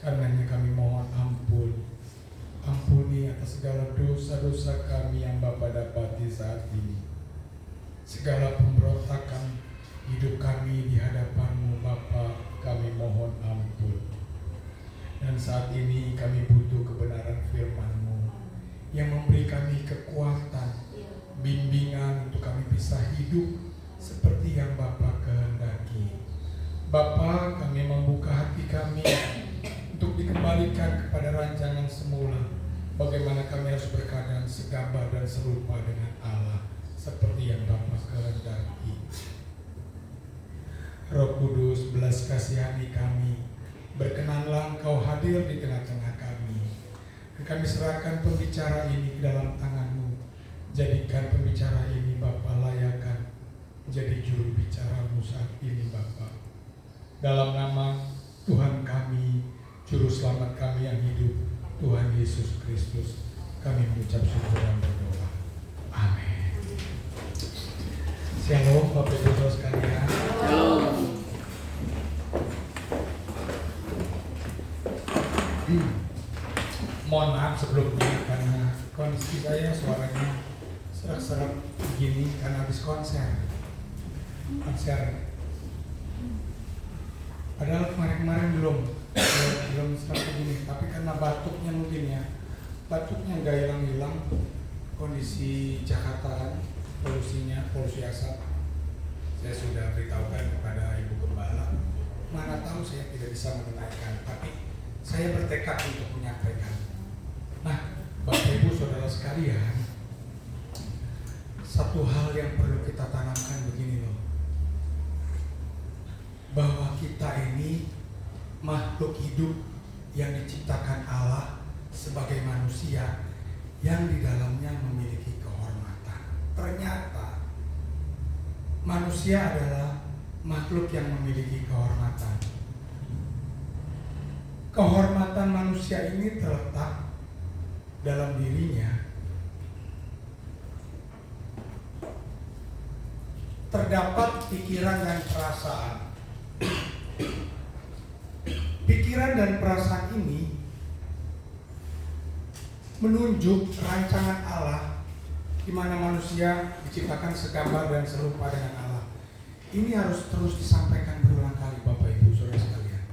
Karenanya kami mohon ampun. Ampuni atas segala dosa-dosa kami yang Bapa dapati saat ini. Segala pemberontakan hidup kami di hadapan-Mu Bapa, kami mohon ampun. Dan saat ini kami butuh kebenaran firman-Mu yang memberi kami kekuatan, bimbingan untuk kami bisa hidup seperti yang Bapa kehendaki. Bapa, kami membuka hati kami untuk dikembalikan kepada rancangan semula, bagaimana kami harus berkeadaan segambar dan serupa dengan Allah seperti yang Bapa kehendaki. Roh Kudus, belas kasihani kami, berkenanlah Engkau hadir di tengah-tengah kami. Kami serahkan pembicara ini ke dalam tangan-Mu. Jadikan pembicara ini Bapa layakan menjadi juru bicara-Mu saat ini Bapa. Dalam nama Tuhan kami, Juru Selamat kami yang hidup, Tuhan Yesus Kristus, kami mengucap syukur dan berdoa. Amin. Shalom Bapak Ibu Saudara sekalian. Mohon maaf sebelumnya karena kondisi saya suaranya serak-serak begini karena habis konser. Padahal kemarin-kemarin belum seperti ini, tapi karena batuknya mungkin ya, batuknya nggak hilang-hilang, kondisi Jakarta kan, polusi asap. Saya sudah beritahukan kepada Ibu Gembala, mana tahu saya tidak bisa menunaikan, tapi saya bertekad untuk menyampaikan. Nah, Bapak Ibu Saudara sekalian, satu hal yang perlu kita tanamkan begini loh, bahwa kita ini makhluk hidup yang diciptakan Allah sebagai manusia yang di dalamnya memiliki kehormatan. Ternyata manusia adalah makhluk yang memiliki kehormatan. Kehormatan manusia ini terletak dalam dirinya. Terdapat pikiran dan perasaan. Pikiran dan perasaan ini menunjuk rancangan Allah di mana manusia diciptakan segambar dan serupa dengan Allah. Ini harus terus disampaikan berulang kali Bapak Ibu Saudara sekalian.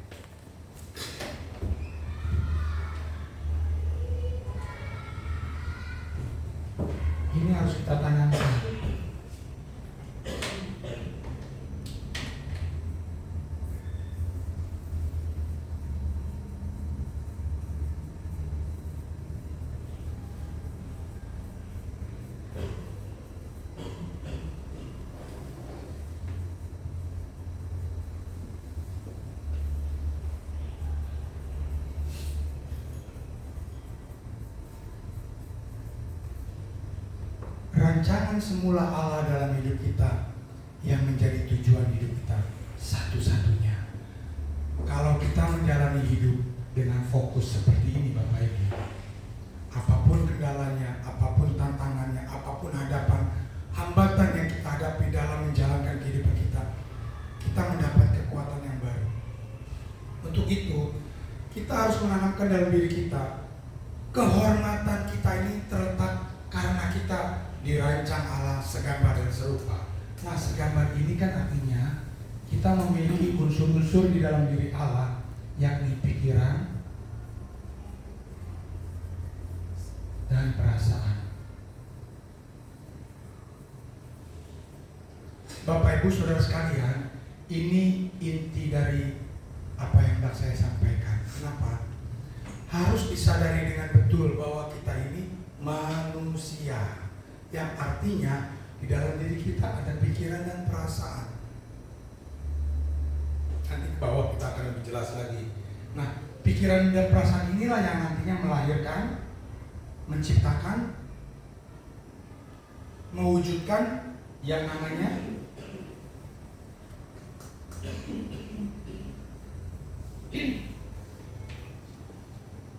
Ini harus kita tanamkan. Rancangan semula Allah dalam hidup kita yang menjadi tujuan hidup kita satu-satunya. Kalau kita menjalani hidup dengan fokus seperti ini Bapak Ibu, apapun kendalanya, apapun tantangannya, apapun hambatan yang kita hadapi dalam menjalankan kehidupan kita, kita mendapat kekuatan yang baru. Untuk itu, kita harus menanamkan dalam diri kita, kehormatan kita ini terletak karena kita dirancang Allah segambar dan serupa. Nah, segambar ini kan artinya kita memiliki unsur-unsur di dalam diri Allah, yakni pikiran dan perasaan. Bapak Ibu Saudara sekalian, ini inti dari apa yang hendak saya sampaikan. Kenapa? Harus disadari dengan betul bahwa kita ini manusia, yang artinya di dalam diri kita ada pikiran dan perasaan. Nanti ke bawah kita akan lebih jelas lagi. Nah, pikiran dan perasaan inilah yang nantinya melahirkan, menciptakan, mewujudkan yang namanya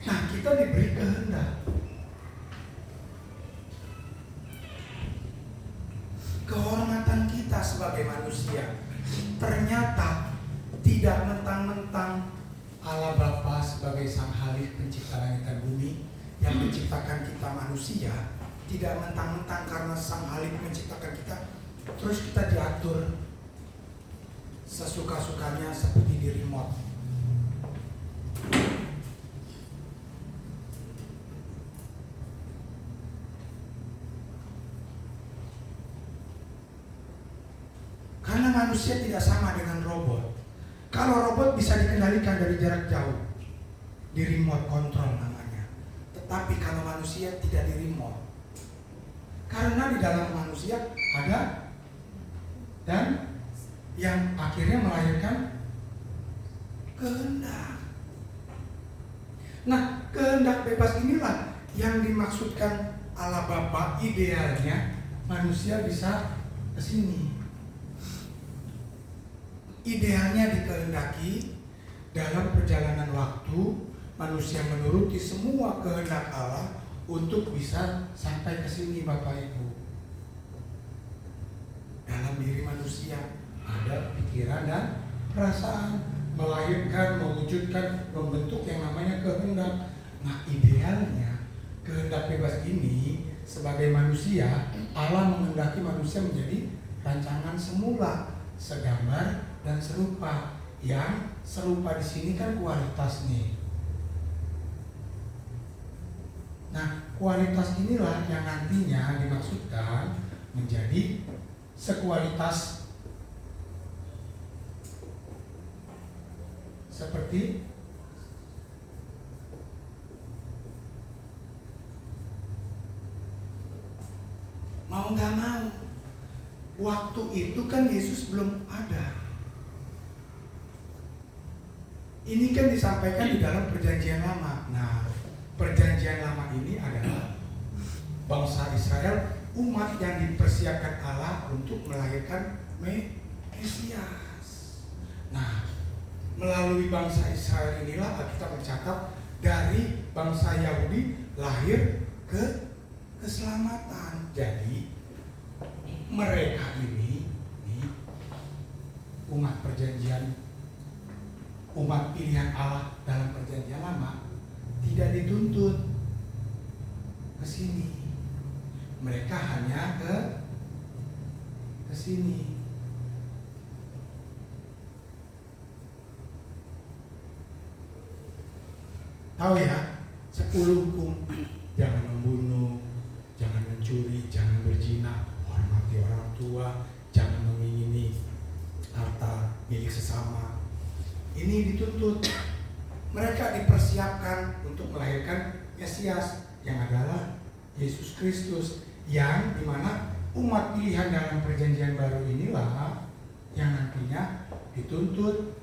nah, kita diberi kehendak. Kehormatan kita sebagai manusia ternyata tidak mentang-mentang Allah Bapa sebagai Sang Khalik pencipta langit dan bumi yang menciptakan kita manusia, tidak mentang-mentang karena Sang Khalik menciptakan kita terus kita diatur sesuka-sukanya seperti di remote. Karena manusia tidak sama dengan robot. Kalau robot bisa dikendalikan dari jarak jauh, di remote control namanya. Tetapi kalau manusia tidak di remote, karena di dalam manusia ada dan yang akhirnya melahirkan kehendak. Nah, kehendak bebas inilah yang dimaksudkan Allah Bapa. Idealnya manusia bisa ke sini. Idealnya dikehendaki dalam perjalanan waktu manusia menuruti semua kehendak Allah untuk bisa sampai ke sini, Bapak Ibu. Dalam diri manusia ada pikiran dan perasaan, melahirkan, mewujudkan, membentuk yang namanya kehendak. Nah, idealnya kehendak bebas ini sebagai manusia, Allah menghendaki manusia menjadi rancangan semula, segambar dan serupa. Yang serupa di sini kan kualitas nih. Nah, kualitas inilah yang nantinya dimaksudkan menjadi sekualitas seperti mau nggak mau. Waktu itu kan Yesus belum ada. Ini kan disampaikan di dalam perjanjian lama. Nah, perjanjian lama ini adalah bangsa Israel, umat yang dipersiapkan Allah untuk melahirkan Mesias. Nah, melalui bangsa Israel inilah Alkitab mencatat dari bangsa Yahudi lahir ke keselamatan. Jadi mereka ini umat perjanjian, umat pilihan Allah dalam perjanjian lama tidak dituntut ke sini. Mereka hanya ke sini. Tahu ya, 10 hukum. Jangan membunuh, jangan mencuri, jangan berzina, hormati orang tua, jangan mengingini harta milik sesama. Ini dituntut. Mereka dipersiapkan untuk melahirkan Mesias yang adalah Yesus Kristus, yang dimana umat pilihan dalam perjanjian baru inilah yang nantinya dituntut.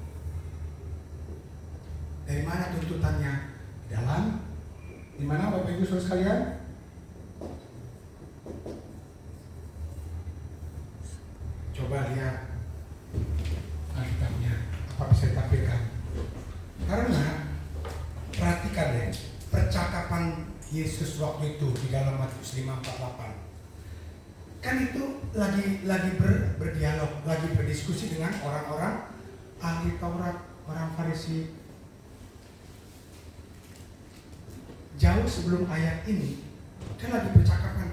Dari mana tuntutannya? Dalam dimana Bapak Ibu Saudara sekalian? Coba lihat Alkitabnya, apa bisa ditampilkan? Karena perhatikan deh percakapan Yesus waktu itu di dalam Matius 5:48. Kan itu lagi berdialog, lagi berdiskusi dengan orang-orang ahli Taurat, orang Farisi. Jauh sebelum ayat ini kan lagi percakapan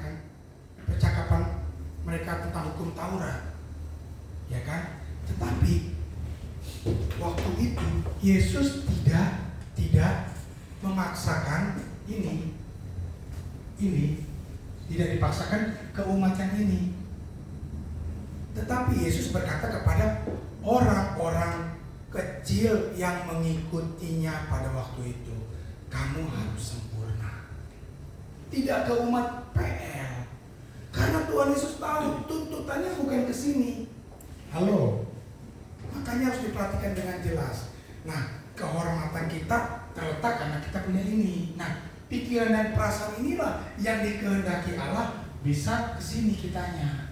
mereka tentang hukum Taurat, ya kan? Tetapi waktu itu Yesus tidak memaksakan ini tidak dipaksakan ke umat yang ini. Tetapi Yesus berkata kepada orang-orang kecil yang mengikutinya pada waktu itu, kamu harus sempurna. Tidak ke umat PL. Karena Tuhan Yesus tahu tuntutannya bukan ke sini. Halo. Makanya harus diperhatikan dengan jelas. Nah, kehormatan kita terletak karena kita punya ini. Nah, pikiran dan perasaan inilah yang dikehendaki Allah bisa kesini kitanya.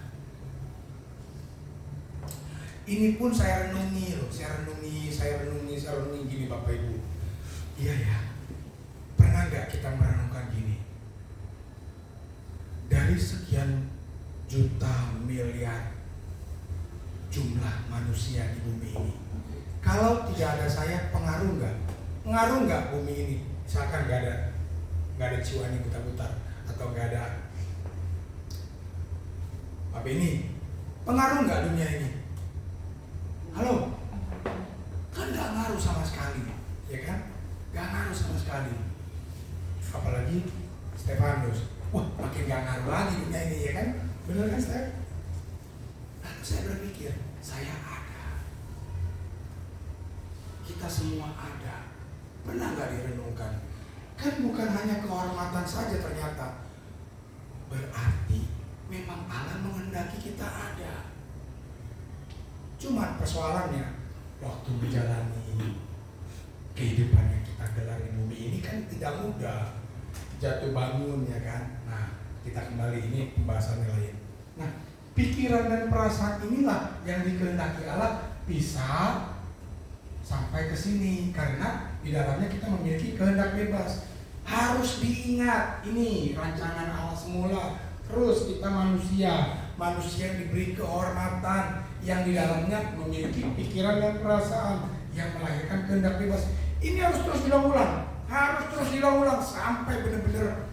Ini pun saya renungi loh, saya renungi gini Bapak Ibu. Iya ya, pernah nggak kita merenungkan gini? Dari sekian juta miliar jumlah manusia di bumi ini, kalau tidak ada saya, pengaruh nggak Ngaruh nggak bumi ini? Misalkan nggak ada Ciwangi putar-putar atau nggak ada apa ini? Pengaruh nggak dunia ini? Halo? Kan nggak ngaruh sama sekali, ya kan? Nggak ngaruh sama sekali. Apalagi Stefanus, wah makin nggak ngaruh lagi dunia ini, ya kan? Bener kan, Stef? Lalu saya berpikir, saya ada, kita semua ada. Pernah nggak direnungkan? Kan bukan hanya kehormatan saja ternyata. Berarti memang Allah menghendaki kita ada. Cuma persoalannya waktu menjalani kehidupan yang kita gelar di bumi ini kan tidak mudah, jatuh bangun, ya kan. Nah, kita kembali, ini pembahasannya lain. Nah, pikiran dan perasaan inilah yang dikehendaki Allah bisa sampai ke sini karena di dalamnya kita memiliki kehendak bebas. Harus diingat, ini rancangan Allah semula. Terus kita manusia yang diberi kehormatan, yang di dalamnya memiliki pikiran dan perasaan yang melahirkan kehendak bebas. Ini harus terus diulang-ulang, sampai benar-benar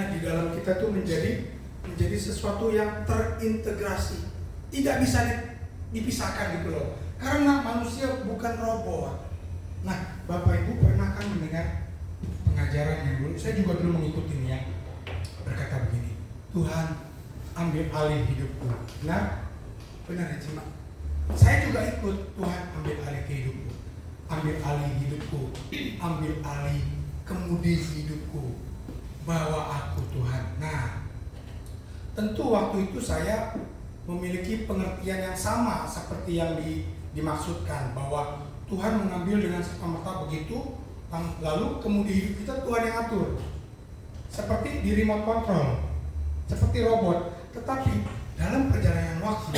di dalam kita tuh menjadi sesuatu yang terintegrasi, tidak bisa dipisahkan gitu loh. Karena manusia bukan robot. Nah, Bapak Ibu pernah kan mendengar pengajaran yang dulu, saya juga dulu mengikutinya, berkata begini, Tuhan ambil alih hidupku. Nah, benar ya Cima? Saya juga ikut, Tuhan ambil alih hidupku, ambil alih hidupku, ambil alih kemudi hidupku, bawa aku Tuhan. Nah, tentu waktu itu saya memiliki pengertian yang sama seperti yang dimaksudkan, bahwa Tuhan mengambil dengan serta-merta begitu, lalu kemudi hidup kita Tuhan yang atur, seperti di remote control, seperti robot. Tetapi dalam perjalanan waktu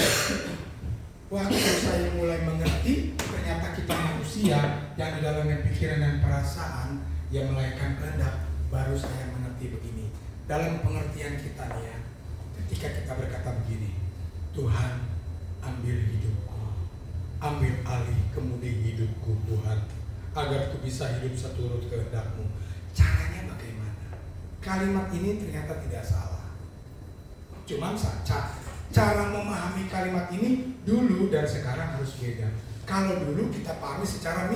saya mulai mengerti ternyata kita manusia yang di dalamnya pikiran dan perasaan yang melahirkan kehendak. Baru saya mengerti begini, dalam pengertian kita nih ya, ketika kita berkata begini, Tuhan ambil hidupku, ambil alih kemudi hidupku Tuhan, agar ku bisa hidup seturut kehendak-Mu. Caranya bagaimana? Kalimat ini ternyata tidak salah. Cuma cara memahami kalimat ini dulu dan sekarang harus beda. Kalau dulu kita pahami secara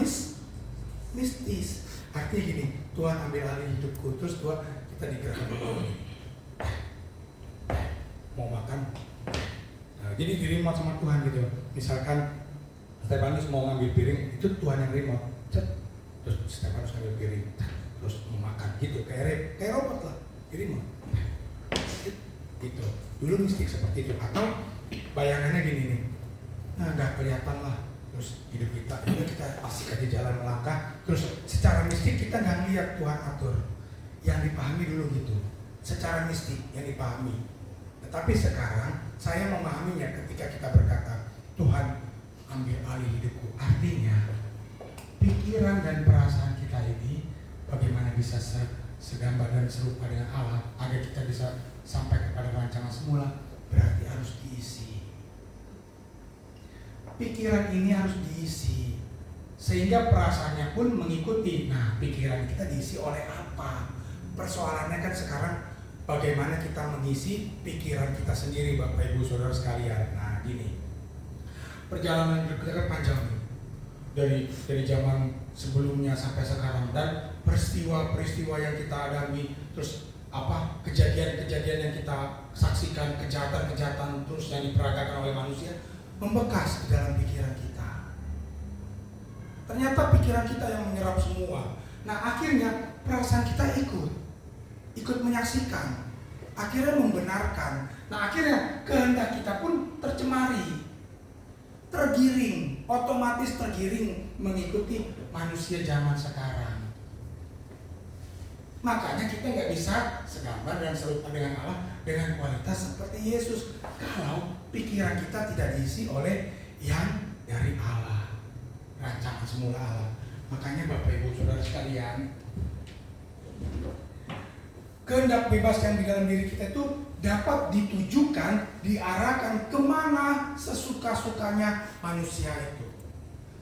mistis. Artinya gini, Tuhan ambil alih hidupku, terus Tuhan kita digerakkan mau makan. Nah, jadi di remote sama Tuhan gitu. Misalkan Stefanus mau ngambil piring, itu Tuhan yang remote. Terus Stefanus ngambil piring, terus mau makan gitu, kayak robot lah, di remote. Gitu. Dulu mistik seperti itu. Atau bayangannya gini nih, nah nggak kelihatan lah, terus hidup kita pasti aja jalan melangkah, terus secara mistik kita nggak lihat Tuhan atur. Yang dipahami dulu gitu, secara mistik yang dipahami. Tetapi sekarang saya memahaminya ketika kita berkata Tuhan ambil alih hidupku. Artinya pikiran dan perasaan kita ini bagaimana bisa segambar dan serupa dengan Allah agar kita bisa sampai kepada rancangan semula, berarti harus diisi. Pikiran ini harus diisi sehingga perasaannya pun mengikuti. Nah, pikiran kita diisi oleh apa? Persoalannya kan sekarang bagaimana kita mengisi pikiran kita sendiri, Bapak Ibu Saudara sekalian. Nah, gini, perjalanan hidup kita kan panjang nih, dari zaman sebelumnya sampai sekarang, dan peristiwa-peristiwa yang kita alami, terus kejadian-kejadian yang kita saksikan, kejahatan-kejahatan terus yang diperagakan oleh manusia membekas di dalam pikiran kita. Ternyata pikiran kita yang menyerap semua. Nah, akhirnya perasaan kita ikut menyaksikan, akhirnya membenarkan. Nah, akhirnya kehendak kita pun tercemari, otomatis tergiring mengikuti manusia zaman sekarang. Makanya kita nggak bisa segambar dan serupa dengan Allah dengan kualitas seperti Yesus kalau pikiran kita tidak diisi oleh yang dari Allah, rancangan semula Allah. Makanya Bapak Ibu Saudara sekalian, kehendak bebas yang di dalam diri kita itu dapat ditujukan, diarahkan kemana sesuka-sukanya manusia itu.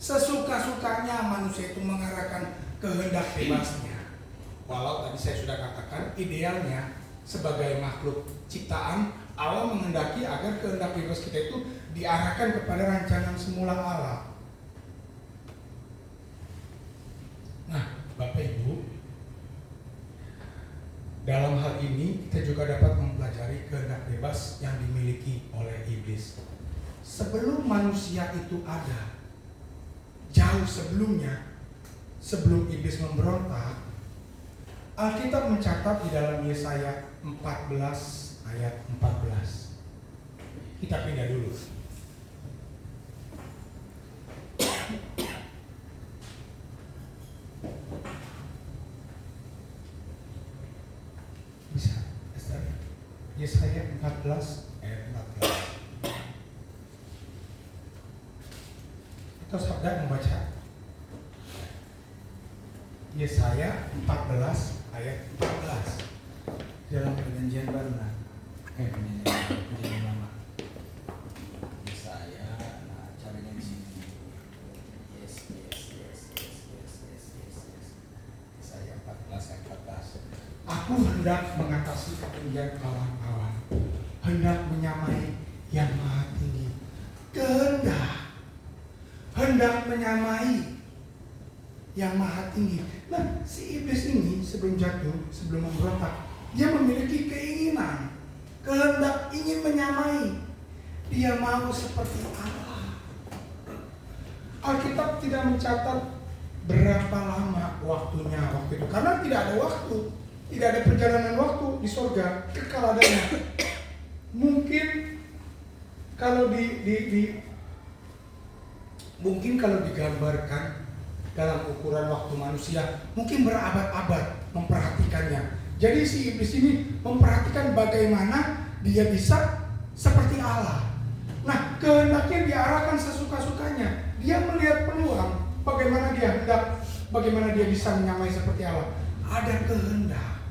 Sesuka-sukanya manusia itu mengarahkan kehendak bebasnya. Walau tadi saya sudah katakan, idealnya sebagai makhluk ciptaan, Allah menghendaki agar kehendak bebas kita itu diarahkan kepada rancangan semula Allah. Nah, Bapak Ibu, dalam hal ini kita juga dapat mempelajari kehendak bebas yang dimiliki oleh iblis. Sebelum manusia itu ada, jauh sebelumnya, sebelum iblis memberontak, Alkitab mencatat di dalam Yesaya 14 ayat 14. Kita pindah dulu. Bisa, Yesaya 14 ayat 14. Atau sabda membaca Yesaya 14 ayat 14 dalam perjanjian baru nah. Perjanjian lama. Yesaya, nah caranya di sini. Yes. Yesaya 14 ayat 14. Aku hendak mengatasi ketinggian awan-awan, hendak menyamai yang maha tinggi. Hendak menyamai yang maha tinggi. Nah, si iblis ini sebelum jatuh, sebelum memberontak, dia memiliki keinginan, kehendak ingin menyamai. Dia mau seperti Allah. Alkitab tidak mencatat berapa lama waktunya waktu itu, karena tidak ada waktu, tidak ada perjalanan waktu di surga, kekal adanya. Mungkin kalau mungkin kalau digambarkan dalam ukuran waktu manusia, mungkin berabad-abad memperhatikannya. Jadi si iblis ini memperhatikan bagaimana dia bisa seperti Allah. Nah, kehendaknya diarahkan sesuka-sukanya. Dia melihat peluang, bagaimana dia bisa menyamai seperti Allah. Ada kehendak.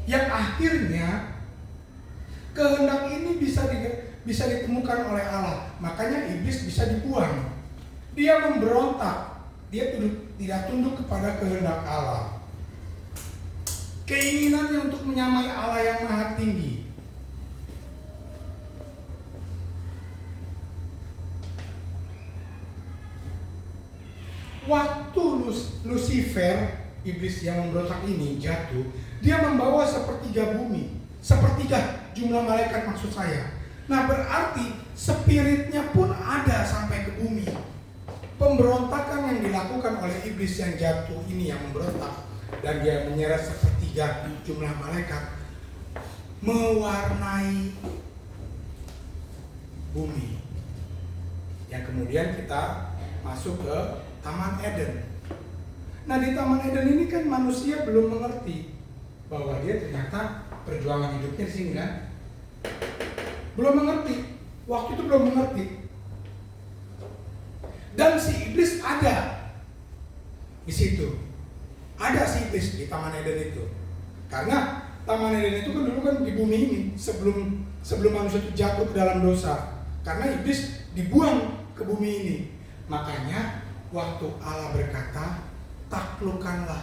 Yang akhirnya kehendak ini bisa ditemukan oleh Allah. Makanya iblis bisa dibuang. Dia memberontak. Dia tidak tunduk kepada kehendak Allah. Keinginannya untuk menyamai Allah yang maha tinggi. Waktu Lucifer, iblis yang memberontak ini jatuh, dia membawa sepertiga bumi, sepertiga jumlah malaikat maksud saya. Nah, berarti spiritnya pun ada sampai ke bumi. Pemberontakan yang dilakukan oleh iblis yang jatuh ini, yang memberontak, dan dia menyeret sepertiga jumlah malaikat, mewarnai bumi. Yang kemudian kita masuk ke Taman Eden. Nah, di Taman Eden ini kan manusia belum mengerti bahwa dia ternyata perjuangan hidupnya di sini kan. Belum mengerti. Waktu itu belum mengerti. Dan si iblis ada di situ. Ada si iblis di Taman Eden itu. Karena Taman Eden itu kan dulu kan di bumi ini sebelum manusia itu jatuh ke dalam dosa. Karena iblis dibuang ke bumi ini. Makanya waktu Allah berkata, taklukkanlah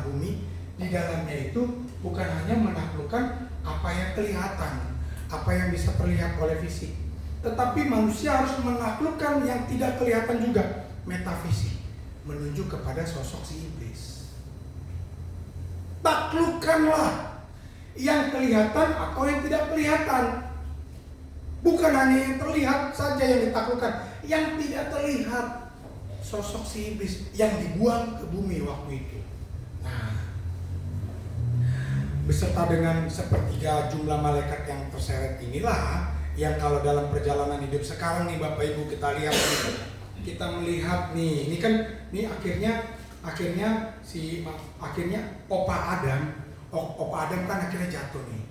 bumi, di dalamnya itu bukan hanya menaklukkan apa yang kelihatan, apa yang bisa terlihat oleh fisik, tetapi manusia harus menaklukkan yang tidak kelihatan juga, metafisik, menunjuk kepada sosok si iblis. Taklukkanlah yang kelihatan atau yang tidak kelihatan. Bukan hanya yang terlihat saja yang ditaklukkan, yang tidak terlihat, sosok si iblis yang dibuang ke bumi waktu itu. Nah, beserta dengan sepertiga jumlah malaikat yang terseret inilah yang kalau dalam perjalanan hidup sekarang nih Bapak Ibu kita lihat nih, kita melihat nih, ini kan nih akhirnya Opa Adam kan akhirnya jatuh nih,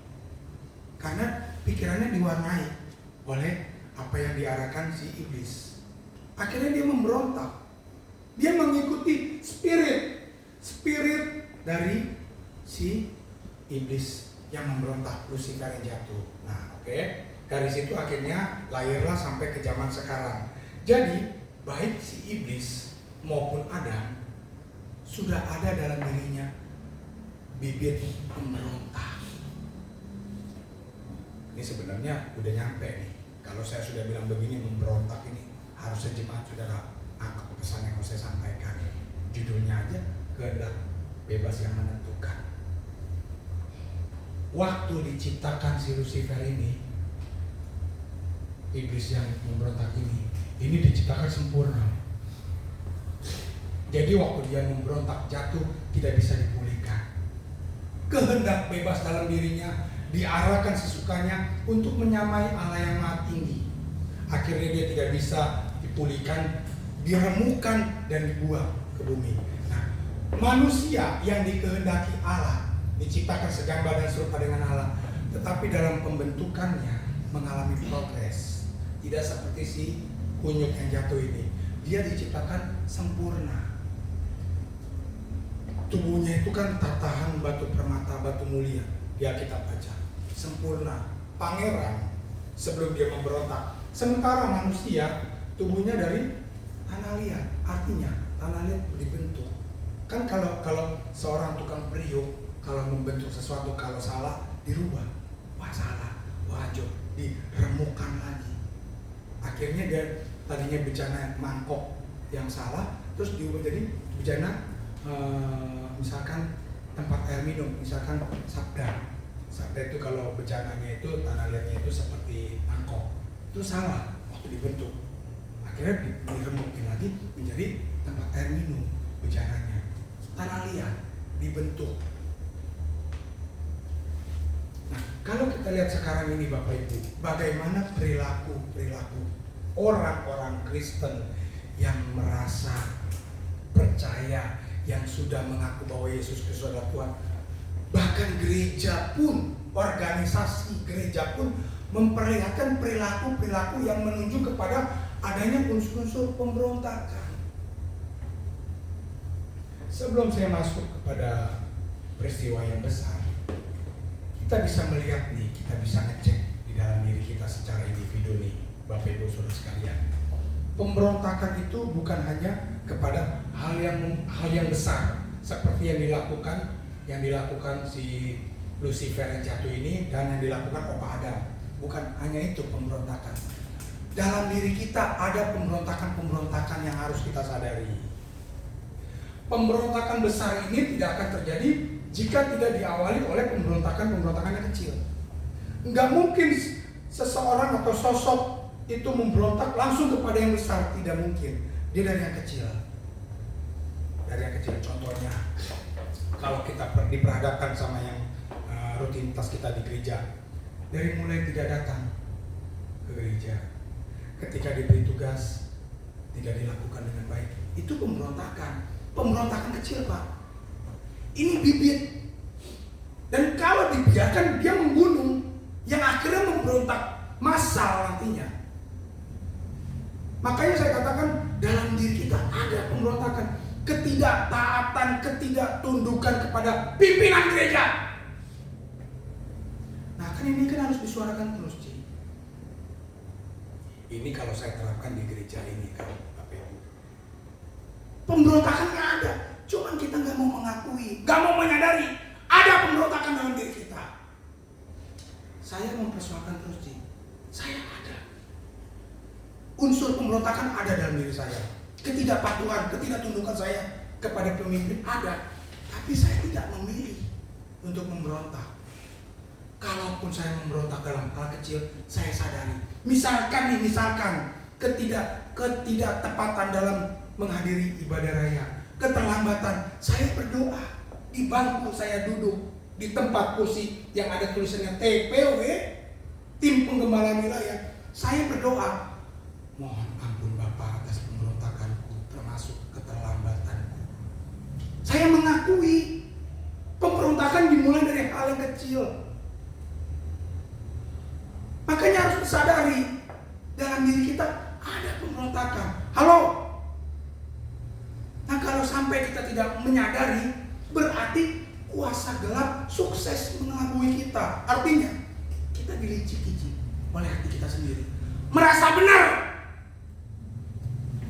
karena pikirannya diwarnai oleh apa yang diarahkan si iblis. Akhirnya dia memberontak, dia mengikuti spirit dari si iblis yang memberontak, Lucifer yang jatuh. Nah, oke. Dari situ akhirnya lahirlah sampai ke zaman sekarang. Jadi baik si iblis maupun Adam sudah ada dalam dirinya bibit pemberontak. Ini sebenarnya udah nyampe nih. Kalau saya sudah bilang begini, memberontak ini harusnya jemaat sudah angkat pesan yang mau saya sampaikan. Judulnya aja, kehendak bebas yang menentukan. Waktu diciptakan si Lucifer ini, iblis yang memberontak ini diciptakan sempurna. Jadi waktu dia memberontak jatuh tidak bisa dipulihkan. Kehendak bebas dalam dirinya diarahkan sesukanya untuk menyamai Allah yang Maha Tinggi. Akhirnya dia tidak bisa dipulihkan, diremukkan dan dibuang ke bumi. Nah, manusia yang dikehendaki Allah diciptakan segambar dan serupa dengan Allah, tetapi dalam pembentukannya mengalami progres. Tidak seperti si kunyuk yang jatuh ini. Dia diciptakan sempurna. Tubuhnya itu kan tatahan batu permata, batu mulia. Dia kita baca sempurna, pangeran sebelum dia memberontak. Sementara manusia tubuhnya dari tanah liat, artinya tanah liat dibentuk. Kan kalau seorang tukang periuk kalau membentuk sesuatu, kalau salah dirubah, wah salah, wah jauh, diremukkan lagi. Akhirnya dia tadinya bejana mangkok yang salah, terus diubah jadi bejana misalkan tempat air minum, misalkan sabda. Sabda itu kalau bejananya itu tanah liatnya itu seperti mangkok, itu salah waktu dibentuk. Akhirnya diremukin lagi menjadi tempat air minum bejananya. Tanah liat dibentuk. Nah, kalau kita lihat sekarang ini Bapak Ibu, bagaimana perilaku orang-orang Kristen yang merasa percaya, yang sudah mengaku bahwa Yesus Kristus adalah Tuhan. Bahkan gereja pun, organisasi gereja pun memperlihatkan perilaku-perilaku yang menunjuk kepada adanya unsur-unsur pemberontakan. Sebelum saya masuk kepada peristiwa yang besar, kita bisa melihat nih, kita bisa ngecek di dalam diri kita secara individu nih, Bapak Ibu Saudara sekalian. Pemberontakan itu bukan hanya kepada hal yang besar seperti yang dilakukan si Lucifer yang jatuh ini dan yang dilakukan Opa Adam. Bukan hanya itu pemberontakan. Dalam diri kita ada pemberontakan-pemberontakan yang harus kita sadari. Pemberontakan besar ini tidak akan terjadi jika tidak diawali oleh pemberontakan yang kecil. Enggak mungkin seseorang atau sosok itu memberontak langsung kepada yang besar, tidak mungkin. Dia dari yang kecil. Contohnya, kalau kita diperhadapkan sama yang rutinitas kita di gereja, dari mulai tidak datang ke gereja, ketika diberi tugas tidak dilakukan dengan baik, itu pemberontakan kecil Pak. Ini bibit, dan kalau dibiarkan dia menggunung, yang akhirnya memberontak massal nantinya. Makanya saya katakan dalam diri kita ada pemberontakan, ketidaktaatan, ketidaktundukan kepada pimpinan gereja. Nah kan ini kan harus disuarakan terus, Ci. Ini kalau saya terapkan di gereja ini kan, Bapak Ibu. Pemberontakan nggak ada, cuman kita nggak mau mengakui, nggak mau menyadari ada pemberontakan dalam diri kita. Saya mempersoalkan terus, Ci. Saya ada. Unsur pemberontakan ada dalam diri saya. Ketidakpatuhan, ketidaktundukan saya kepada pemimpin ada. Tapi saya tidak memilih untuk memberontak. Kalaupun saya memberontak dalam hal kecil, saya sadari. Misalkan ketidaktepatan dalam menghadiri ibadah raya, keterlambatan, saya berdoa di bangku saya duduk di tempat kursi yang ada tulisannya TPW, tim penggembala wilayah. Saya berdoa, mohon ampun Bapak atas pemberontakanku, termasuk keterlambatanku. Saya mengakui pemberontakan dimulai dari hal yang kecil. Makanya harus disadari dalam diri kita ada pemberontakan. Halo? Nah kalau sampai kita tidak menyadari, berarti kuasa gelap sukses mengelabui kita. Artinya kita dilicik-licik. oleh hati kita sendiri. Merasa benar,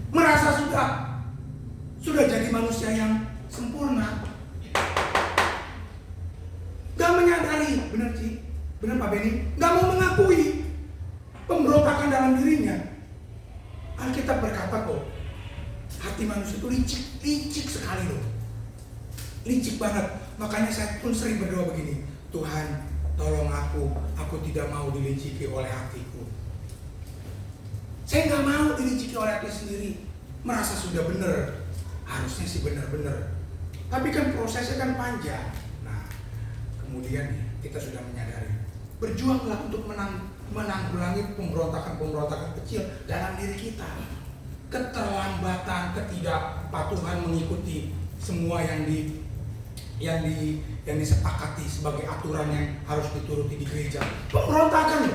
merasa sudah jadi manusia yang sempurna. Gak menyadari, benar Ci, benar Pak Benny, gak mau mengakui pemberontakan dalam dirinya. Alkitab berkata kok, hati manusia itu licik sekali loh, licik banget. Makanya saya pun sering berdoa begini, Tuhan tolong aku tidak mau diliciki oleh hatiku. Saya gak mau diliciki oleh hati sendiri, merasa sudah benar, harusnya sih benar-benar. Tapi kan prosesnya kan panjang. Nah, kemudian kita sudah menyadari, berjuanglah untuk menanggulangi pemberontakan kecil dalam diri kita. Keterlambatan, ketidakpatuhan mengikuti semua yang disepakati sebagai aturan yang harus dituruti di gereja. Pemberontakan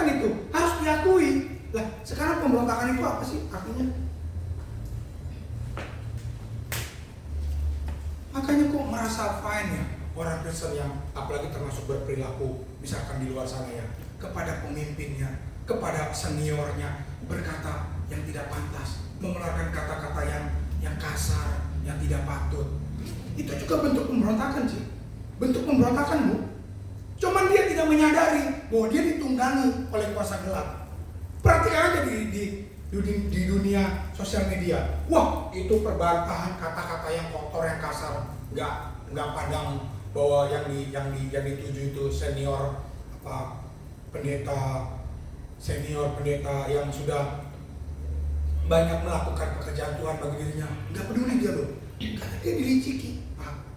itu harus diakui. Lah, sekarang pemberontakan itu apa sih artinya? Makanya kok merasa fine ya orang Kristen yang apalagi termasuk berperilaku misalkan di luar sana ya, kepada pemimpinnya, kepada seniornya berkata yang tidak pantas, mengeluarkan kata-kata yang kasar, yang tidak patut. Itu juga bentuk pemberontakan sih, bentuk pemberontakanmu. Cuman dia tidak menyadari bahwa dia ditunggangi oleh kuasa gelap. Perhatikan aja di dunia sosial media. Wah, itu perbantahan kata-kata yang kotor, yang kasar, nggak pandang bahwa yang dituju itu senior pendeta yang sudah banyak melakukan pekerjaan Tuhan bagi dirinya. Nggak peduli dia loh, karena dia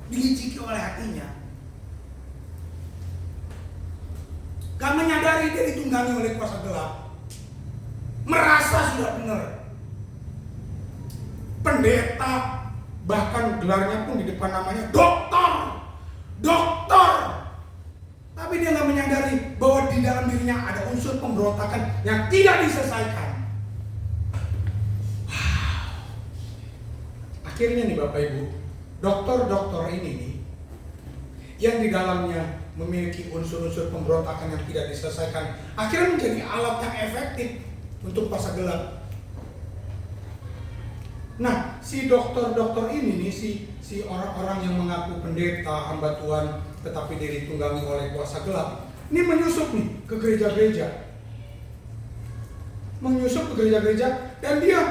diliciki oleh hatinya. Gak menyadari dia ditunggangi oleh kuasa gelap, merasa sudah benar. Pendeta bahkan gelarnya pun di depan namanya doktor, tapi dia nggak menyadari bahwa di dalam dirinya ada unsur pemberontakan yang tidak diselesaikan. Akhirnya nih Bapak Ibu, dokter ini nih yang di dalamnya memiliki unsur-unsur pemberontakan yang tidak diselesaikan, akhirnya menjadi alat yang efektif untuk kuasa gelap. Nah, si dokter ini nih, si orang-orang yang mengaku pendeta, hamba Tuhan, tetapi dia ditunggangi oleh kuasa gelap, ini menyusup nih ke gereja-gereja, dan dia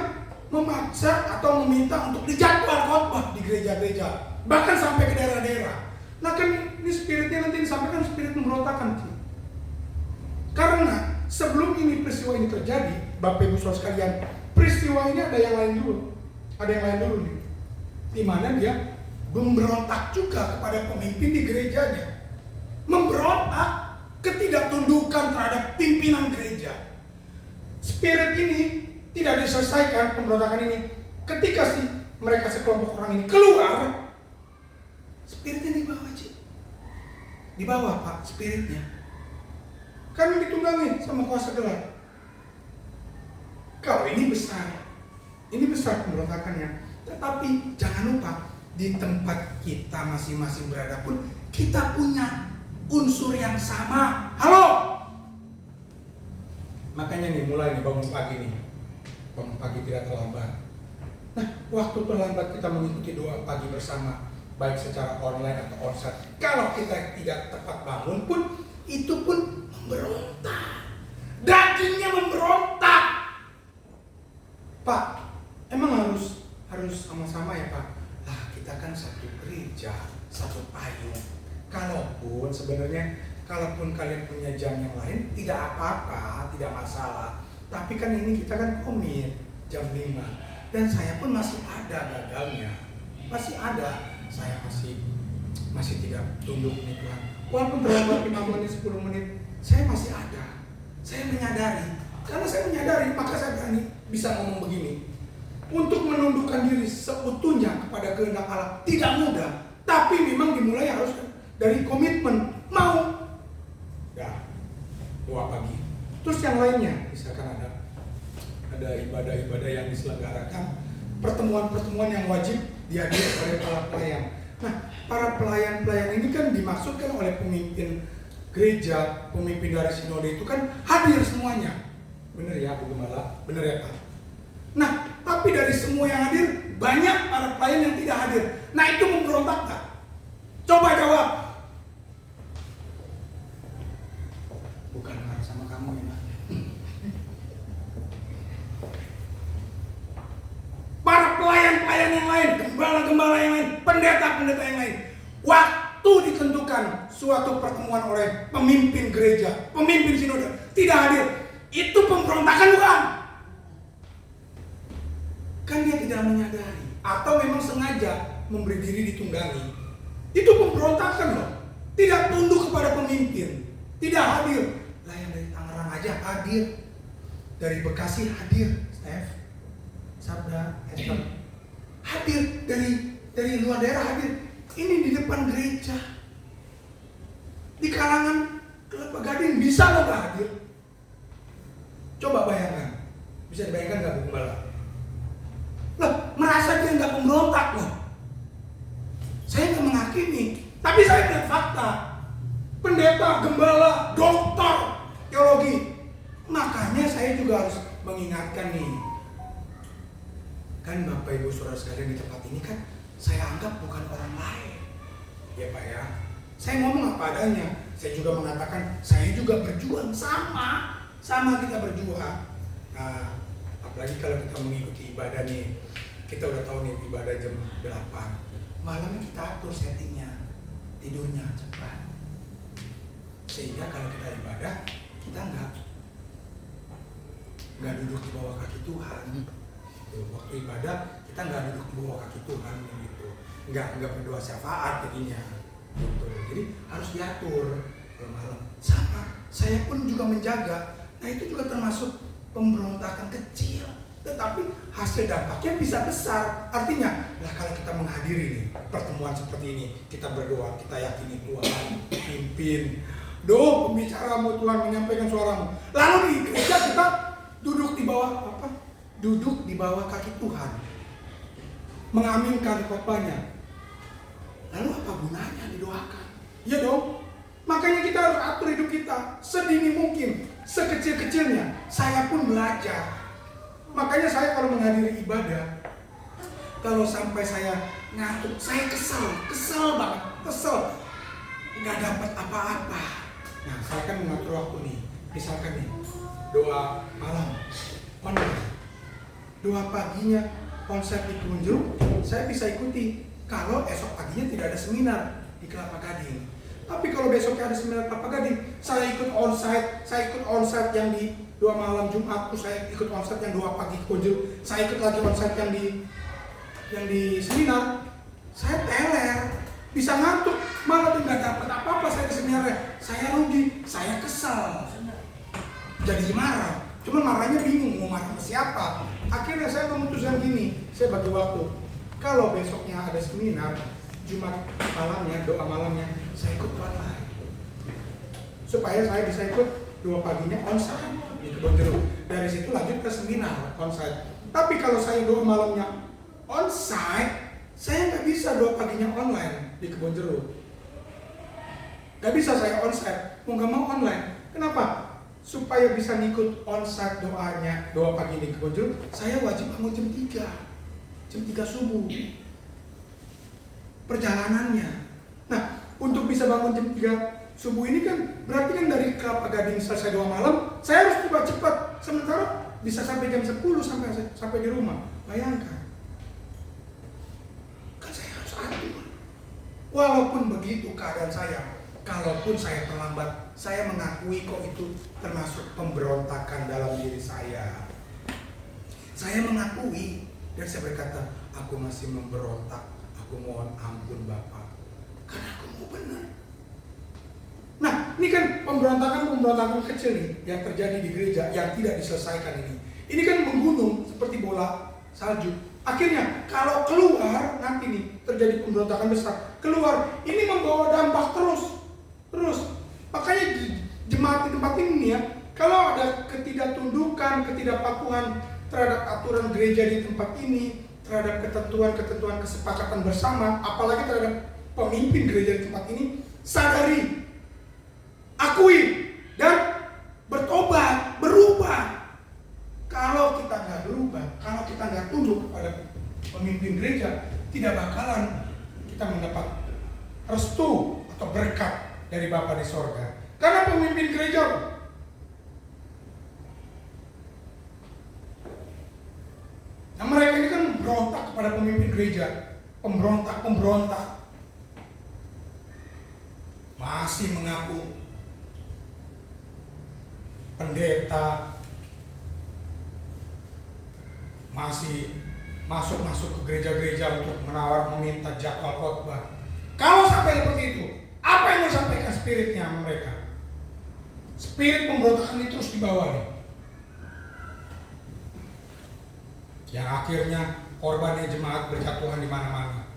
memaksa atau meminta untuk dijadwal khotbah di gereja-gereja, bahkan sampai ke daerah-daerah. Nah kan ini spiritnya nanti disampaikan spirit pemberontakan sih. Karena sebelum peristiwa ini terjadi, Bapak Ibu Saudara sekalian, peristiwa ini ada yang lain dulu nih, di mana dia memberontak juga kepada pemimpin di gerejanya, memberontak ketidaktundukan terhadap pimpinan gereja. Spirit ini tidak diselesaikan, pemberontakan ini, ketika mereka sekelompok orang ini keluar, spiritnya dibawa Pak, spiritnya kan ditunggangi sama kuasa gelap. Kalau ini besar pemberontakannya. Tetapi jangan lupa, di tempat kita masing-masing berada pun kita punya unsur yang sama. Halo. Makanya nih mulai nih bangun pagi tidak terlambat. Nah, waktu terlambat kita mengikuti doa pagi bersama, baik secara online atau onsite. Kalau kita tidak tepat bangun pun, itu pun memberontak. Dagingnya memberontak. Pak, emang harus sama-sama ya Pak? Lah, kita kan satu gereja, satu payung. Kalaupun kalian punya jam yang lain, tidak apa-apa, tidak masalah. Tapi kan ini kita kan komit jam 5. Dan saya pun masih ada gagalnya. Masih ada. Saya masih tidak tunduk nih Tuhan. Walaupun terlambat 5 menit, 10 menit, saya masih ada. Saya menyadari. Karena saya menyadari, maka saya berani bisa ngomong begini. Untuk menundukkan diri seutuhnya kepada kehendak Allah tidak mudah. Tapi memang dimulai harus dari komitmen. Mau. Ya, doa pagi. Terus yang lainnya, misalkan ada ibadah-ibadah yang diselenggarakan, pertemuan-pertemuan yang wajib dihadiri oleh para pelayan. Nah, para pelayan-pelayan ini kan dimaksudkan oleh pemimpin gereja, pemimpin dari sinode itu kan hadir semuanya. Bener ya Bu Gembala? Bener ya Pak? Nah, tapi dari semua yang hadir, banyak para pelayan yang tidak hadir. Nah, itu memberontak nggak? Coba jawab. Bukan marah sama kamu ya, Pak. Para pelayan-pelayan yang lain, gembala-gembala yang lain, pendeta-pendeta yang lain. Waktu ditentukan suatu pertemuan oleh pemimpin gereja, pemimpin sinode, tidak hadir. Itu pemberontakan bukan? Kan dia tidak menyadari. Atau memang sengaja memberi diri ditunggangi. Itu pemberontakan loh. Tidak tunduk kepada pemimpin. Tidak hadir. Lah yang dari Tangerang aja hadir. Dari Bekasi hadir. Steph, Sabda, Esther. Hadir. Dari luar daerah hadir. Ini di depan gereja. Di kalangan Kelapa Gading bisa loh gak hadir? Coba bayangkan. Bisa dibayangkan gak Bu Gembala? Loh, merasa dia nggak pemberontak loh. Saya nggak menghakimi, tapi saya melihat fakta. Pendeta, gembala, dokter, teologi. Makanya saya juga harus mengingatkan nih. Kan Bapak Ibu Saudara sekalian di tempat ini kan saya anggap bukan orang lain. Ya Pak ya. Saya ngomong apa adanya. Saya juga mengatakan saya juga berjuang sama kita berjuang. Nah, apalagi kalau kita mengikuti ibadah nih, kita udah tahu nih ibadah jam 8 malamnya kita atur settingnya, tidurnya cepat, sehingga kalau kita ibadah kita nggak duduk di bawah kaki Tuhan. Waktu ibadah kita nggak duduk di bawah kaki Tuhan gitu, nggak berdoa syafaat jadinya gitu. Jadi harus diatur malam. Sama saya pun juga menjaga. Nah itu juga termasuk pemberontakan kecil, tetapi hasil dampaknya bisa besar. Artinya, lah kalau kita menghadiri nih pertemuan seperti ini, kita berdoa, kita yakini Tuhan pimpin. Doa pembicaramu Tuhan menyampaikan suaramu. Lalu di gereja kita duduk di bawah apa? Duduk di bawah kaki Tuhan, mengaminkan khotbahnya. Lalu apa gunanya didoakan? Iya dong. Makanya kita harus atur hidup kita sedini mungkin, sekecil-kecilnya. Saya pun belajar. Makanya saya kalau menghadiri ibadah, kalau sampai saya ngantuk, saya kesel banget, nggak dapat apa-apa. Nah, saya kan mengatur waktu nih. Misalkan nih, doa malam, online, doa paginya, konsep di Kebun Jeruk, saya bisa ikuti. Kalau esok paginya tidak ada seminar di Kelapa Gading. Tapi kalau besoknya ada seminar Kelapa Gading, saya ikut onsite yang di doa malam Jumat, terus saya ikut onsite yang doa pagi Kebun Jeruk, saya ikut lagi onsite yang di seminar. Saya teler, bisa ngantuk, malah nggak dapat apa-apa saya di seminarnya. Saya rugi, saya kesal, jadi marah. Cuman marahnya bingung mau marah ke siapa. Akhirnya saya memutuskan gini, saya bagi waktu. Kalau besoknya ada seminar Jumat malamnya, doa malamnya, saya ikut online supaya saya bisa ikut doa paginya onsite di Kebun Jeruk. Dari situ lanjut ke seminar onsite. Tapi kalau saya doa malamnya onsite, saya nggak bisa doa paginya online di Kebun Jeruk. Nggak bisa saya onsite, mau nggak mau online. Kenapa? Supaya bisa ngikut onsite doanya, doa pagi di Kebun Jeruk, saya wajib bangun jam 3 subuh. Perjalanannya. Nah, untuk bisa bangun jam 3 subuh ini kan berarti kan dari Kelapa Gading selesai doa malam, saya harus cepat-cepat. Sementara bisa sampai jam 10 sampai di rumah. Bayangkan. Kan saya harus atur. Walaupun begitu keadaan saya, kalaupun saya terlambat, saya mengakui kok itu termasuk pemberontakan dalam diri saya. Saya mengakui dan saya berkata, aku masih memberontak. Aku mohon ampun Bapak, karena aku mau benar. Nah, ini kan pemberontakan kecil nih yang terjadi di gereja yang tidak diselesaikan ini. Ini kan menggunung seperti bola salju. Akhirnya kalau keluar nanti nih terjadi pemberontakan besar. Keluar ini membawa dampak terus. Makanya jemaat di tempat ini ya, kalau ada ketidaktundukan, ketidakpatuhan terhadap aturan gereja di tempat ini, terhadap ketentuan kesepakatan bersama, apalagi terhadap pemimpin gereja di tempat ini, sadari akui dan bertobat, berubah. Kalau kita nggak berubah, kalau kita nggak tunduk kepada pemimpin gereja, tidak bakalan kita mendapat restu atau berkat dari Bapa di sorga. Karena pemimpin gereja mereka ini kan berontak kepada pemimpin gereja, pemberontak, masih mengaku pendeta, masih masuk ke gereja-gereja untuk meminta jadwal khotbah. Kalau sampai seperti itu, apa yang mau disampaikan spiritnya mereka? Spirit pemberontakan itu terus dibawa nih. Yang akhirnya korbannya jemaat berjatuhan di mana-mana.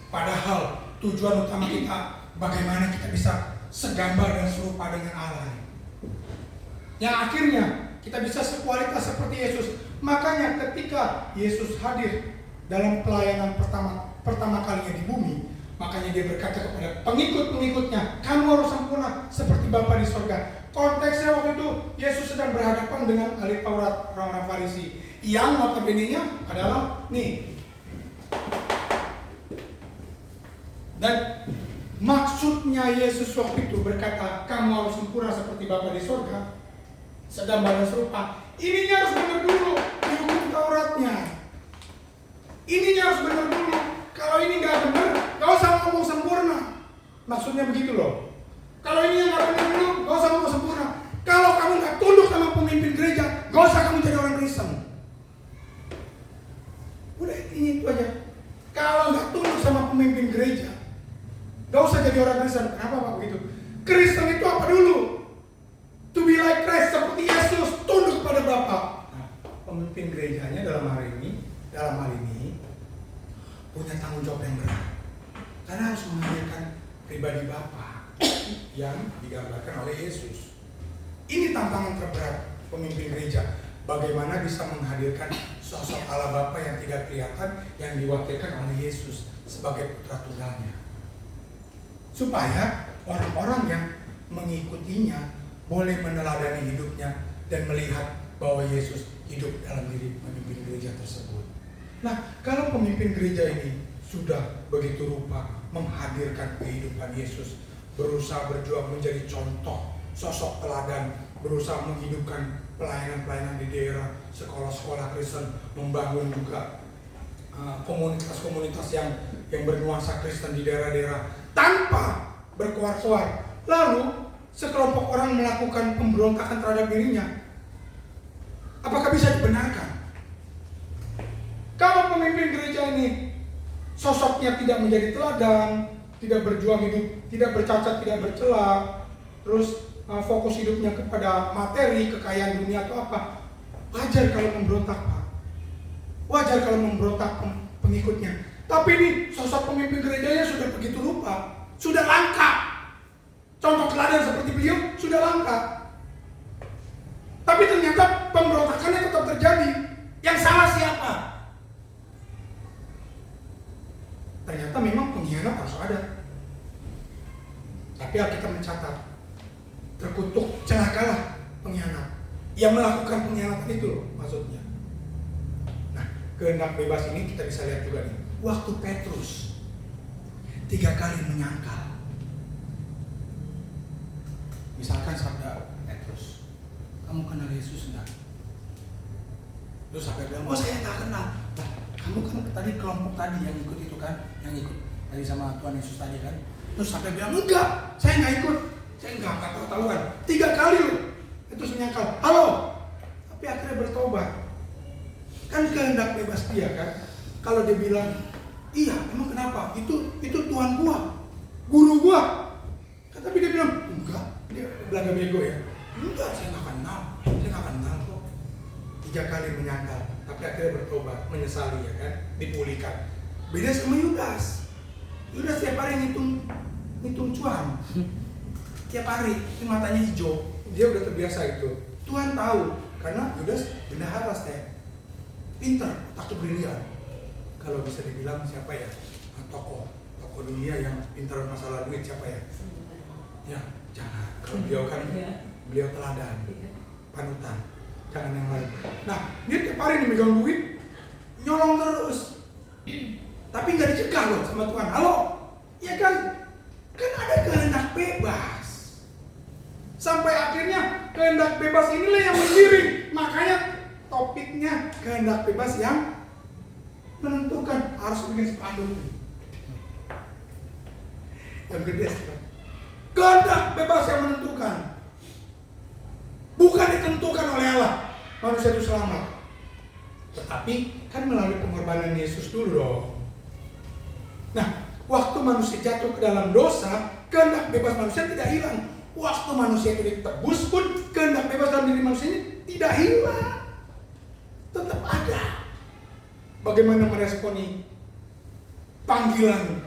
Padahal tujuan utama kita bagaimana kita bisa segambar dan serupa dengan Allah. Yang akhirnya kita bisa sekualitas seperti Yesus. Makanya ketika Yesus hadir dalam pelayanan pertama kalinya di bumi, makanya dia berkata kepada pengikut-pengikutnya, kamu harus sempurna seperti Bapa di sorga. Konteksnya waktu itu Yesus sedang berhadapan dengan ahli Taurat, orang-orang Farisi, yang notabene-nya adalah nih. Dan maksudnya Yesus waktu itu berkata, kamu harus sempurna seperti Bapa di sorga, segambar dan serupa. Ininya harus benar dulu di hukum Tauratnya. Ininya harus benar dulu. Kalau ini nggak benar, nggak usah ngomong sempurna. Maksudnya begitu loh. Kalau ini nggak benar dulu, nggak usah ngomong sempurna. Kalau kamu nggak tunduk sama pemimpin gereja, nggak usah kamu jadi orang Kristen. Udah intinya itu aja. Kalau nggak tunduk sama pemimpin gereja, nggak usah jadi orang Kristen. Kenapa Pak begitu? Kristen itu apa dulu? To be like Christ, seperti Yesus, tunduk kepada Bapa. Nah, pemimpin gerejanya dalam hal ini punya tanggung jawab yang berat. Karena harus menghadirkan pribadi Bapa yang digambarkan oleh Yesus. Ini tantangan terberat pemimpin gereja. Bagaimana bisa menghadirkan sosok Allah Bapa yang tidak kelihatan, yang diwakilkan oleh Yesus sebagai putra tunggalnya. Supaya orang-orang yang mengikutinya boleh meneladani hidupnya dan melihat bahwa Yesus hidup dalam diri pemimpin gereja tersebut. Nah, kalau pemimpin gereja ini sudah begitu rupa menghadirkan kehidupan Yesus, berusaha berjuang menjadi contoh, sosok teladan, berusaha menghidupkan pelayanan-pelayanan di daerah, sekolah-sekolah Kristen, membangun juga komunitas-komunitas yang bernuansa Kristen di daerah-daerah tanpa berkuar-kuar. Lalu sekelompok orang melakukan pemberontakan terhadap dirinya, apakah bisa dibenarkan? Kalau pemimpin gereja ini sosoknya tidak menjadi teladan, tidak berjuang hidup, tidak bercacat, tidak bercela, terus fokus hidupnya kepada materi, kekayaan dunia atau apa, wajar kalau memberontak, Pak. Wajar kalau memberontak pengikutnya. Tapi ini sosok pemimpin gerejanya sudah begitu rupa, sudah langka. Contoh teladan seperti beliau sudah langka. Tapi ternyata pemberontakannya tetap terjadi. Yang salah siapa? Ternyata memang pengkhianat harus ada. Tapi Alkitab mencatat, terkutuk, celakalah pengkhianat yang melakukan pengkhianatan itu loh, maksudnya. Nah, kehendak bebas ini kita bisa lihat juga nih. Waktu Petrus 3 kali menyangkal. Misalkan sabda Petrus, kamu kenal Yesus enggak? Terus sampai bilang, oh saya tak kenal. Nah, kamu kan tadi kelompok tadi yang ikut itu kan, yang ikut tadi sama Tuhan Yesus tadi kan. Terus sampai bilang, enggak, saya nggak ikut. Saya nggak tahu-tahuan. 3 kali loh. Terus menyangkal, halo. Tapi akhirnya bertobat. Kan kehendak bebas dia kan. Kalau dia bilang, iya, emang kenapa? Itu Tuhan gua, guru gua. Tapi dia bilang, enggak. Dia belaga bego ya. Enggak, saya nggak kenal kok. 3 kali menyangkal, tapi akhirnya bertobat, menyesali ya kan, dipulihkan. Beda sama Yudas. Yudas tiap hari ngitung cuan. Tiap hari, matanya hijau. Dia udah terbiasa itu. Tuhan tahu, karena Yudas bendahara pintar, takut brilian. Kalau bisa dibilang siapa ya? Tokoh dunia yang pintar masalah duit siapa ya? Ya, Jangan. Kalau beliau kan, beliau teladan, panutan. Jangan yang lain. Nah, dia tiap hari nih megang duit, nyolong terus. Tapi nggak dicegah loh sama Tuhan. Halo, ya kan? Kan ada kehendak bebas. Sampai akhirnya kehendak bebas inilah yang menggiring. Makanya topiknya kehendak bebas yang menentukan. Harus bikin spanduk. Yang gede sekali. Kehendak bebas yang menentukan. Bukan ditentukan oleh Allah manusia itu selamat. Tetapi kan melalui pengorbanan Yesus dulu dong. Nah, waktu manusia jatuh ke dalam dosa, kehendak bebas manusia tidak hilang. Waktu manusia itu ditebus pun, kehendak bebas dalam diri manusia ini tidak hilang. Tetap ada. Bagaimana meresponi panggilan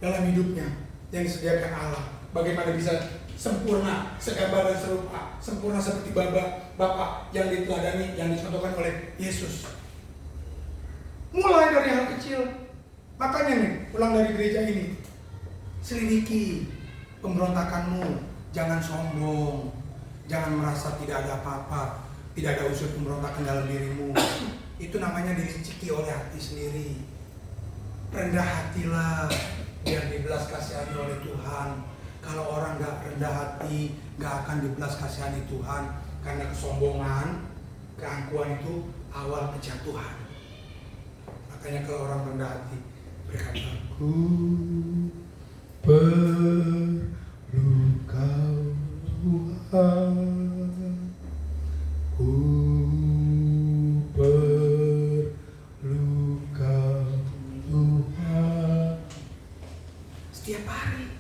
dalam hidupnya yang disediakan Allah? Bagaimana bisa sempurna, segambar dan serupa, sempurna seperti Bapa yang diteladani, yang dicontohkan oleh Yesus. Mulai dari hal kecil. Makanya nih, pulang dari gereja ini, selidiki pemberontakanmu, jangan sombong, jangan merasa tidak ada apa-apa, tidak ada unsur pemberontakan dalam dirimu. Itu namanya diliciki oleh hati sendiri. Rendah hatilah, biar dibelas kasihani oleh Tuhan. Kalau orang gak rendah hati, gak akan dibelas kasihani Tuhan. Karena kesombongan, keangkuhan itu awal kejatuhan. Makanya kalau orang rendah hati berkata, ku perlu kau Tuhan, ku perlu kau Tuhan. Setiap hari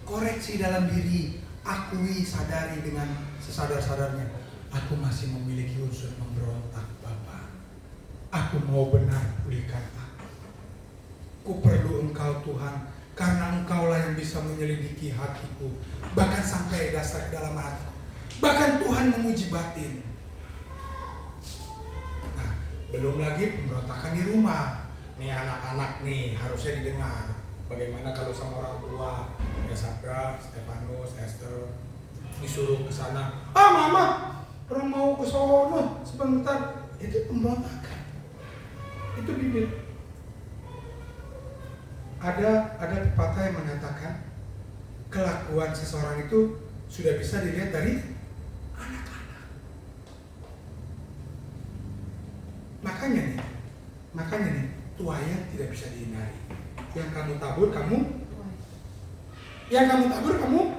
koreksi dalam diri, akui, sadari dengan sesadar-sadarnya, aku masih memiliki unsur memberontak Bapa. Aku mau benar, pulihkan aku. Ku perlu Engkau Tuhan, karena Engkaulah yang bisa menyelidiki hatiku, bahkan sampai dasar dalam hatiku. Bahkan Tuhan menguji batin. Nah, belum lagi pemberontakan di rumah. Nih anak-anak nih harusnya didengar. Bagaimana kalau sama orang tua, ya Sabra, Stefanus, Esther, disuruh ke sana. Ah mama, orang mau ke sono sebentar. Itu pemberontakan. Itu bibir. Ada pepatah yang mengatakan kelakuan seseorang itu sudah bisa dilihat dari anak-anak. Makanya nih, tuanya tidak bisa dihindari. Yang kamu tabur kamu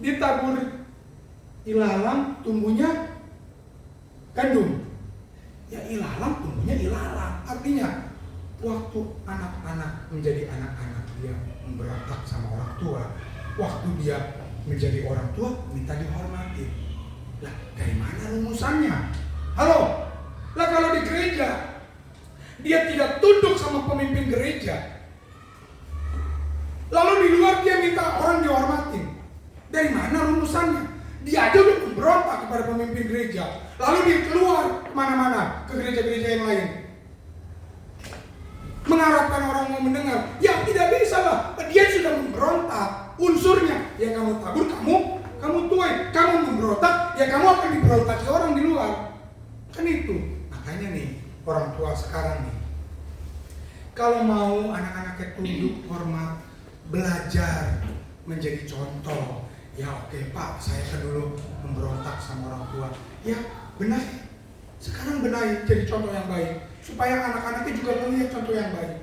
ditabur ilalang tumbuhnya gandum. Ya ilalang tumbuhnya ilalang. Artinya waktu anak-anak menjadi anak-anak dia memberontak sama orang tua. Waktu dia menjadi orang tua minta dihormati. Lah dari mana rumusannya? Halo? Lah kalau di gereja dia tidak tunduk sama pemimpin gereja, lalu di luar dia minta orang dihormatin. Dari mana rumusannya? Dia aja udah memberontak kepada pemimpin gereja, lalu dia keluar kemana-mana ke gereja-gereja yang lain, mengharapkan orang mau mendengar. Ya tidak bisa lah, dia sudah memberontak. Unsurnya, ya kamu tabur, kamu tuai, kamu memberontak, ya kamu akan diberontaki orang di luar. Kan itu. Makanya nih, orang tua sekarang nih, kalau mau anak-anaknya tunduk, hormat, belajar menjadi contoh. Ya oke Pak, saya kan dulu memberontak sama orang tua. Ya benahi. Sekarang benahi jadi contoh yang baik, supaya anak-anaknya juga melihat contoh yang baik.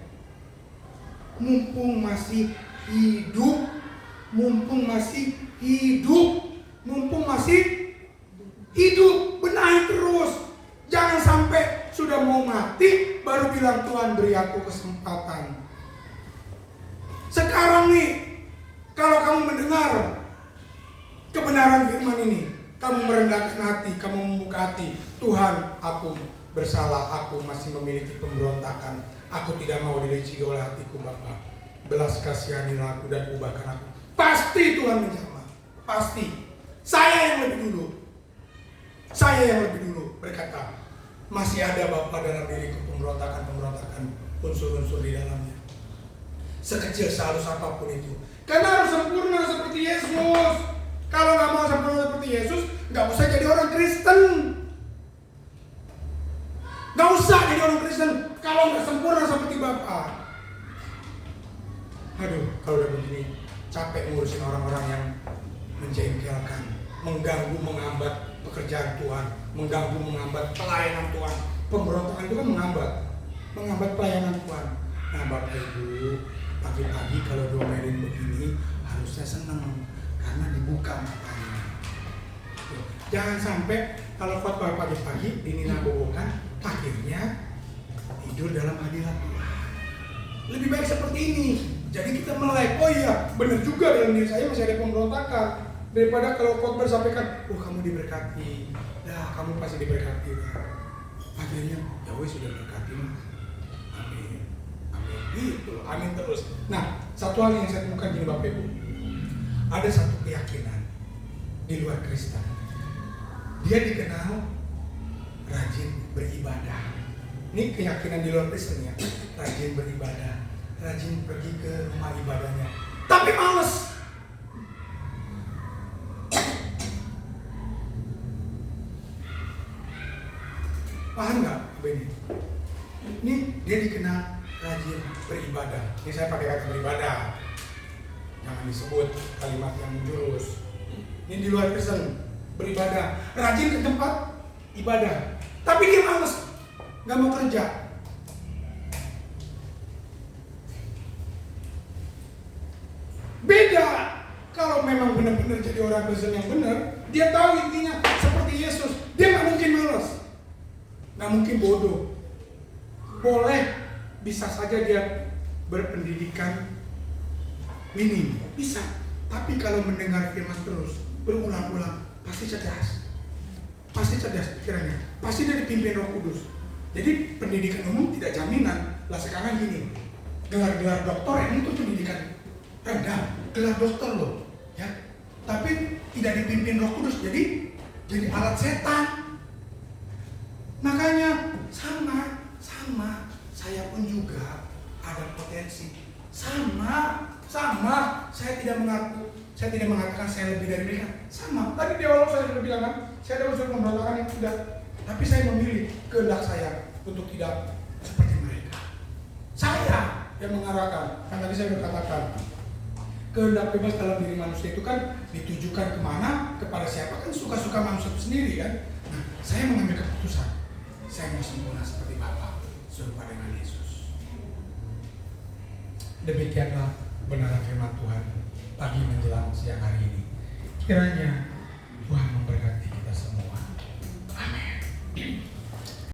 Mumpung masih hidup, benahi terus. Jangan sampai sudah mau mati baru bilang Tuhan beri aku kesempatan. Sekarang nih, kalau kamu mendengar kebenaran firman ini, kamu merendahkan hati, kamu membuka hati. Tuhan, aku bersalah, aku masih memiliki pemberontakan. Aku tidak mau dilecehkan oleh hatiku Bapa. Belas kasihanilah aku dan ubahkan aku. Pasti Tuhan menjamah. Pasti. Saya yang lebih dulu berkata, masih ada Bapa dalam diriku pemberontakan, unsur-unsur di dalamnya. sekecil sehalus apapun itu. Karena harus sempurna seperti Yesus. Kalau nggak mau sempurna seperti Yesus, nggak usah jadi orang Kristen. Nggak usah jadi orang Kristen kalau nggak sempurna seperti Bapa. Aduh, kalau udah begini capek ngurusin orang-orang yang menjengkelkan, mengganggu, menghambat pekerjaan Tuhan, mengganggu, menghambat pelayanan Tuhan. Pemberontakan itu kan menghambat pelayanan Tuhan. Nah, Bapak Ibu, pagi-pagi kalau domelin begini harusnya senang karena dibuka matanya. Jangan sampai kalau khotbah pagi-pagi dininabobokan, akhirnya tidur dalam hadirat Tuhan. Lebih baik seperti ini. Jadi kita melek, oh iya, benar juga dalam diri saya masih ada pemberontakan. Daripada kalau khotbah sampaikan, oh kamu diberkati, dah kamu pasti diberkati. Akhirnya, ya wes sudah berkati mas. Amin, amin, gitu, amin terus. Nah, satu hal yang saya temukan gini Bapak Ibu, ada satu keyakinan di luar Kristen. Dia dikenal rajin beribadah. Ini keyakinan di luar Kristen ya, rajin beribadah, rajin pergi ke rumah ibadahnya, tapi males. Paham nggak ini? Ini dia dikenal rajin beribadah. Ini saya pakai kata beribadah, jangan disebut kalimat yang menjurus. Ini di luar Kristen, beribadah, rajin ke tempat ibadah, tapi dia males, nggak mau kerja. Beda kalau memang benar-benar jadi orang Kristen yang benar, dia tahu intinya seperti Yesus, dia nggak mungkin malas, nggak mungkin bodoh. Boleh, bisa saja dia berpendidikan minim, bisa. Tapi kalau mendengar firman terus, berulang-ulang, pasti cerdas. Pasti cerdas pikirannya, pasti dia dipimpin Roh Kudus. Jadi pendidikan umum tidak jaminan. Lah sekarang gini, gelar-gelar doktor ini tuh pendidikan rendah, gelar dokter loh, ya. Tapi tidak dipimpin Roh Kudus, jadi alat setan. Makanya sama, saya pun juga ada potensi. Sama, saya tidak mengatakan saya lebih dari mereka. Sama, tadi di awal saya sudah bilang kan, saya ada unsur pemberontakan yang tidak. Tapi saya memilih kehendak saya untuk tidak seperti mereka. Saya yang mengarahkan, kan tadi saya berkatakan, kehendak bebas dalam diri manusia itu kan ditujukan kemana, kepada siapa, kan suka-suka manusia itu sendiri kan. Nah, saya mengambil keputusan, saya mau sempurna seperti Bapa, serupa dengan Yesus. Demikianlah benar firman Tuhan pagi menjelang siang hari ini. Kiranya